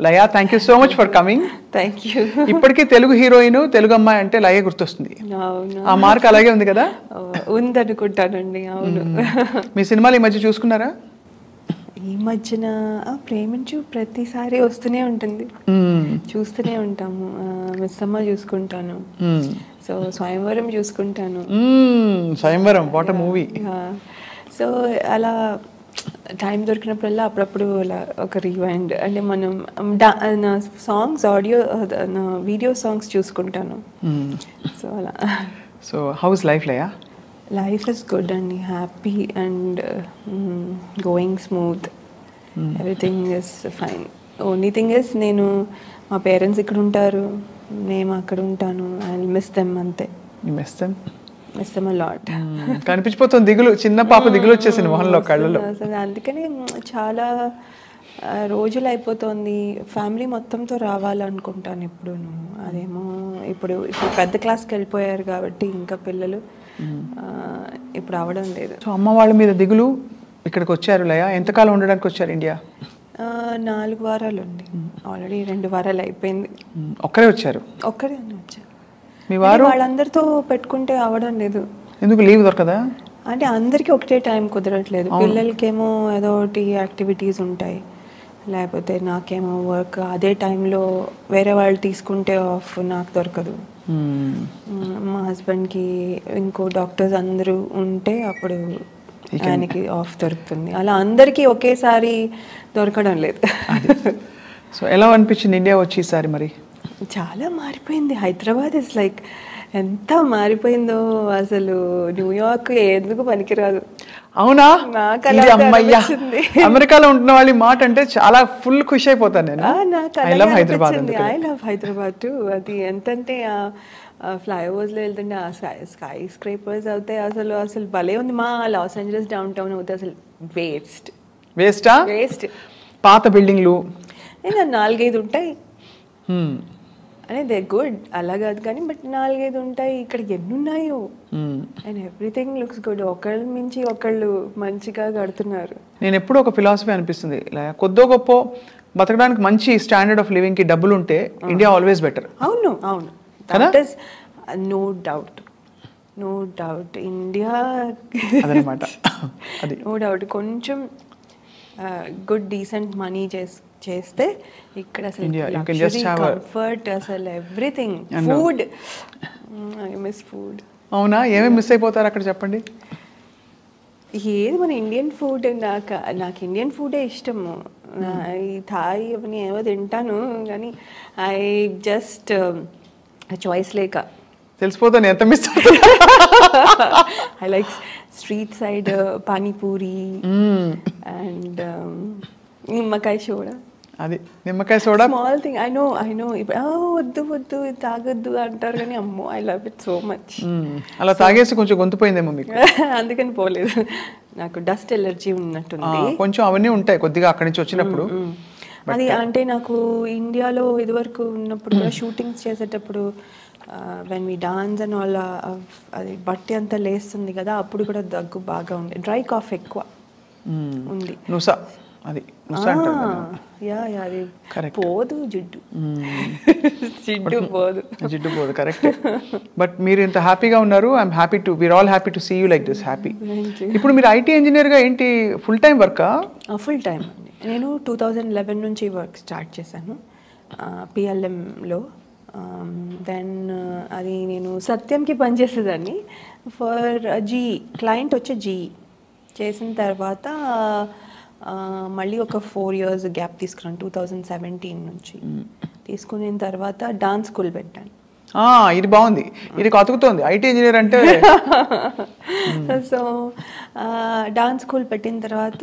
Laya, thank you so much for coming. Thank you. ఇప్పటికీ Telugu heroine, Telugu అమ్మాయి అంటే లయ గుర్తొస్తుంది. అవును, ఆ మార్క్ అలాగే ఉంది కదా? ఉందనుకుంటానండి. అవును. మీ సినిమాలు ఈ మధ్య చూసుకున్నారా? ఈ మధ్యన ప్రేమించు ప్రతిసారి వస్తూనే ఉంటుంది, చూస్తూనే ఉంటాము. మిస్ అమ్మ చూసుకుంటాను, సో స్వయంవరం చూసుకుంటాను. Swayamvaram, what a movie. So అలా టైం దొరికినప్పుడల్లా అప్పుడప్పుడు అలా ఒక రివైండ్ అంటే మనం సాంగ్స్, ఆడియో, వీడియో సాంగ్స్ చూసుకుంటాను. సో అలా. So how is life Laya? Life is good అండి, happy and going smooth. Everything is fine. Only thing is నేను, మా పేరెంట్స్ ఇక్కడ ఉంటారు, నేను అక్కడ ఉంటాను. ఐ మిస్ దెమ్ అంతే. Miss them? Miss them a lot. కనిపించిపోతుంది దిగులు, చిన్న పాప దిగులు వచ్చేసింది మొహంలో, కళ్ళలో. అందుకని చాలా రోజులు అయిపోతుంది. ఫ్యామిలీ మొత్తంతో రావాలనుకుంటాను ఇప్పుడు. అదేమో ఇప్పుడు పెద్ద క్లాస్కి వెళ్ళిపోయారు కాబట్టి ఇంకా పిల్లలు ఇప్పుడు అవడం లేదు. సో అమ్మ వాళ్ళ మీద దిగులు. ఇక్కడికి వచ్చారు లయ, ఎంతకాలం ఉండడానికి వచ్చారు ఇండియా? 4 వారాలు అండి. ఆల్రెడీ 2 వారాలు అయిపోయింది. ఒక్కరే వచ్చారు? ఒక్కరే వచ్చారు. మీ వారు? వాళ్ళందరితో పెట్టుకుంటే అవడం లేదు. ఎందుకు, లీవ్ దొరకదా? అంటే అందరికీ ఒకటే టైం కుదరట్లేదు. పిల్లలకేమో ఏదో ఒకటి యాక్టివిటీస్ ఉంటాయి, లేకపోతే నాకేమో వర్క్. అదే టైంలో వేరే వాళ్ళు తీసుకుంటే ఆఫ్ నాకు దొరకదు. మా హస్బెండ్కి ఇంకో డాక్టర్స్ అందరూ ఉంటే అప్పుడు ఆయనకి ఆఫ్ దొరుకుతుంది. అలా అందరికీ ఒకేసారి దొరకడం లేదు. సో ఎలా అనిపించింది ఇండియా వచ్చి ఈసారి మరి? చాలా మారిపోయింది. హైదరాబాద్ ఇస్ లైక్ ఎంత మారిపోయిందో అసలు. న్యూయార్క్ ఎందుకు పనికిరాదు. అవునా? నాకు అమెరికాలో ఉంటున్న వాళ్ళ మాట అంటే చాలా ఫుల్ ఖుషి అయిపోతాను నేను. I love Hyderabad. I love Hyderabad to. అది ఎంతంటే ఫ్లైఓవర్స్లో వెళ్తుంటే ఆ స్కై స్క్రేపర్స్ అవుతాయి. అసలు అసలు భలే ఉంది. మా లాస్ ఏంజలస్ డౌన్ టౌన్ అవుతాయి అసలు వేస్ట్. వేస్టా? వేస్ట్. పాత బిల్డింగ్లు 4-5 ఉంటాయి. అంటే దే గుడ్ అలా కాదు కానీ, బట్ 4-5 ఉంటాయి. ఇక్కడ ఎన్ని ఉన్నాయో. And everything looks good. ఒకళ్ళ మించి ఒకళ్ళు మంచిగా కడుతున్నారు. నేను ఎప్పుడూ ఒక ఫిలాసఫీ అనిపిస్తుంది, కొద్దో గొప్ప బతకడానికి మంచి స్టాండర్డ్ ఆఫ్ లివింగ్ కి డబ్బులు ఉంటే ఇండియా ఆల్వేస్ బెటర్. అవును అవును, that is no doubt, no doubt. India అదనమాట, నో డౌట్. కొంచెం గుడ్ డీసెంట్ మనీ చేస్తే ఇక్కడ అసలు కంఫర్ట్, అసలు everything. Food, I miss food. అవునా? ఏమేమి మిస్ అయిపోతారు అక్కడ చెప్పండి. ఏది మన ఇండియన్ ఫుడ్. నాకు ఇండియన్ ఫుడే ఇష్టము. ఈ థాయ్ అవన్నీ ఏమో తింటాను కానీ ఐ జస్ట్ చాయిస్ లేక తెలిసిపోతాను ఎంత miss. I like street side panipuri and నిమ్మకాయ సోడా. అది నిమ్మకాయ soda small thing. I know ఇప్పుడు వద్దు వద్దు తాగొద్దు అంటారు కానీ అమ్మో I love it so much. అలా తాగేసి కొంచెం గొంతుపోయిందేమో మీకు. అందుకని పోలేదు. నాకు డస్ట్ ఎలర్జీ ఉన్నట్టుంది కొంచెం. అవన్నీ ఉంటాయి కొద్దిగా అక్కడి నుంచి వచ్చినప్పుడు. అది అంటే నాకు ఇండియాలో ఇదివరకు ఉన్నప్పుడు కూడా షూటింగ్స్ చేసేటప్పుడు when we dance and all, అది బట్టి అంతా లేస్తుంది కదా, అప్పుడు కూడా దగ్గు బాగా ఉంది. డ్రై కాఫ్ ఎక్కువ ఉంది. అది పోదు, జిడ్డు పోదు. జిడ్డు పోదు, కరెక్ట్. బట్ మీరు ఇంత హ్యాపీగా ఉన్నారు. I'm happy too, we're all happy to see you like this, happy. ఇప్పుడు మీరు ఐటీ ఇంజనీర్గా ఏంటి ఫుల్ టైం వర్కా? Full time. నేను 2011 నుంచి వర్క్ స్టార్ట్ చేశాను పిఎల్ఎంలో. దెన్ అది నేను సత్యంకి పనిచేసేదాన్ని ఫర్ జీఈ. క్లయింట్ వచ్చే జీఈ చేసిన తర్వాత మళ్ళీ ఒక 4 years గ్యాప్ తీసుకున్నాను. 2017 నుంచి తీసుకున్న తర్వాత డాన్స్ స్కూల్ పెట్టాను. ఇది బాగుంది, ఇది కతుకుతోంది ఐటీ ఇంజనీర్ అంటే. సో డాన్స్ స్కూల్ పెట్టిన తర్వాత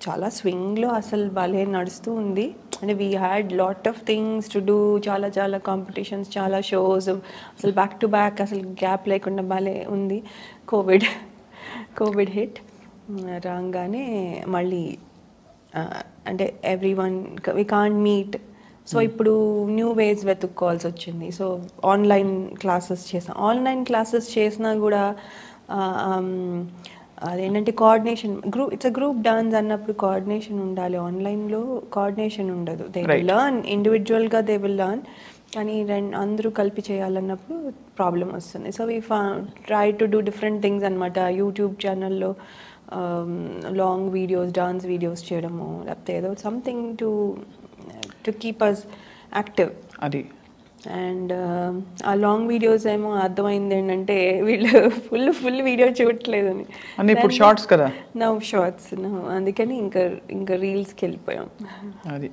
చాలా స్వింగ్లో అసలు భలే నడుస్తూ ఉంది. అంటే we had lot of things to do. చాలా చాలా కాంపిటీషన్స్, చాలా షోస్, అసలు బ్యాక్ టు బ్యాక్, అసలు గ్యాప్ లేకుండా భలే ఉంది. కోవిడ్ హిట్ రాగానే మళ్ళీ అంటే everyone we can't meet. So ఇప్పుడు న్యూ వేస్ వెతుక్కోవాల్సి వచ్చింది. సో ఆన్లైన్ క్లాసెస్ చేసాను. ఆన్లైన్ క్లాసెస్ చేసినా కూడా అదేంటంటే coordination it's a group dance అన్నప్పుడు కోఆర్డినేషన్ ఉండాలి. ఆన్లైన్లో కోఆర్డినేషన్ ఉండదు. దే విల్ లర్న్ ఇండివిజువల్గా, దే విల్ లర్న్. కానీ అందరూ కలిపి చేయాలన్నప్పుడు ప్రాబ్లం వస్తుంది. So we try to do different things అనమాట. యూట్యూబ్ ఛానల్లో లాంగ్ వీడియోస్, డాన్స్ వీడియోస్ చేయడము, లేకపోతే ఏదో something to keep us active. అది అండ్ ఆ లాంగ్ వీడియోస్ ఏమో అర్థమైంది ఏంటంటే వీళ్ళు ఫుల్ వీడియో చూడట్లేదని. ఇప్పుడు షార్ట్స్ కదా, షార్ట్స్ అందుకని ఇంకా రీల్స్కి వెళ్ళిపోయాం. అది